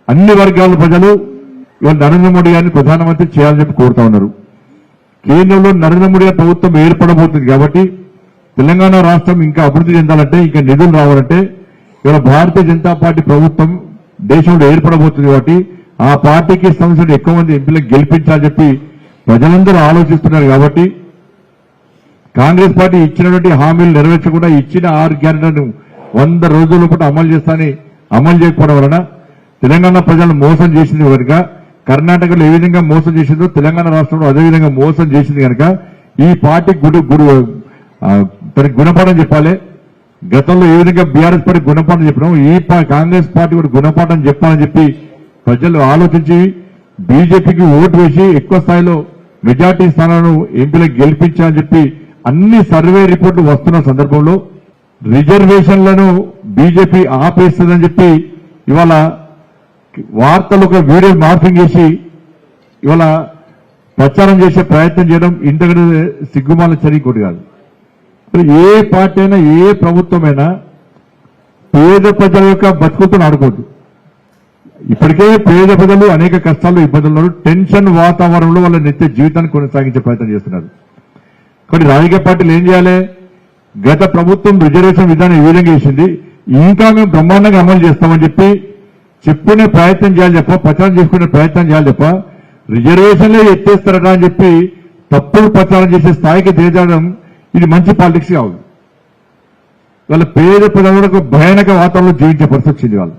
అన్ని వర్గాల ప్రజలు ఇవాళ నరేంద్ర మోడీ గారిని ప్రధానమంత్రి చేయాలని చెప్పి కోరుతా ఉన్నారు. కేంద్రంలో నరేంద్ర మోడీ గారి ప్రభుత్వం ఏర్పడబోతుంది కాబట్టి తెలంగాణ రాష్ట్రం ఇంకా అభివృద్ధి చెందాలంటే, ఇంకా నిధులు రావాలంటే ఇవాళ భారతీయ జనతా పార్టీ ప్రభుత్వం దేశంలో ఏర్పడబోతుంది కాబట్టి ఆ పార్టీకి సంబంధించిన ఎక్కువ మంది ఎంపీలకు గెలిపించాలని చెప్పి ప్రజలందరూ ఆలోచిస్తున్నారు. కాబట్టి కాంగ్రెస్ పార్టీ ఇచ్చినటువంటి హామీలు నెరవేర్చకుండా ఇచ్చిన 6 గ్యారెంటీలను 100 రోజుల పాటు అమలు చేస్తానని అమలు చేయకపోవడం వలన తెలంగాణ ప్రజలను మోసం చేసింది కనుక, కర్ణాటకలో ఏ విధంగా మోసం చేసిందో తెలంగాణ రాష్ట్రంలో అదేవిధంగా మోసం చేసింది కనుక ఈ పార్టీ తనకి గుణపాఠం చెప్పాలి. గతంలో ఏ విధంగా బీఆర్ఎస్ పార్టీ గుణపాఠం చెప్పినాం, ఈ కాంగ్రెస్ పార్టీ కూడా గుణపాఠం చెప్పాలని చెప్పి ప్రజలు ఆలోచించి బీజేపీకి ఓటు వేసి ఎక్కువ స్థాయిలో మెజార్టీ స్థానాలను ఎంపీలకు గెలిపించాలని చెప్పి అన్ని సర్వే రిపోర్టులు వస్తున్న సందర్భంలో రిజర్వేషన్లను బీజేపీ ఆపేస్తుందని చెప్పి ఇవాళ వార్తలు ఒక వీడియో మార్పింగ్ చేసి ఇవాళ ప్రచారం చేసే ప్రయత్నం చేయడం ఇంతకంటే సిగ్గుమాల చర్య ఇంకోటి కాదు. ఏ పార్టీ అయినా ఏ ప్రభుత్వమైనా పేద ప్రజల యొక్క బతుకుతో ఆడుకోవద్దు. ఇప్పటికే పేద ప్రజలు అనేక కష్టాలు ఇబ్బందులు టెన్షన్ వాతావరణంలో వాళ్ళ నిత్య జీవితాన్ని కొనసాగించే ప్రయత్నం చేస్తున్నారు. కాబట్టి రాజకీయ పార్టీలు ఏం చేయాలి? గత ప్రభుత్వం రిజర్వేషన్ విధానం ఈ విధంగా చేసింది, ఇంకా మేము బ్రహ్మాండంగా అమలు చేస్తామని చెప్పి చెప్పుకునే ప్రయత్నం చేయాలి తప్ప, ప్రచారం చేసుకునే ప్రయత్నం చేయాలి తప్ప రిజర్వేషన్లే ఎత్తేస్తారట అని చెప్పి తప్పుడు ప్రచారం చేసే స్థాయికి దిగజారడం ఇది మంచి పాలిటిక్స్ కాదు. వాళ్ళ పేద ప్రజలకు భయానక వాతావరణంలో జీవించే పరిస్థితి వచ్చింది వాళ్ళు.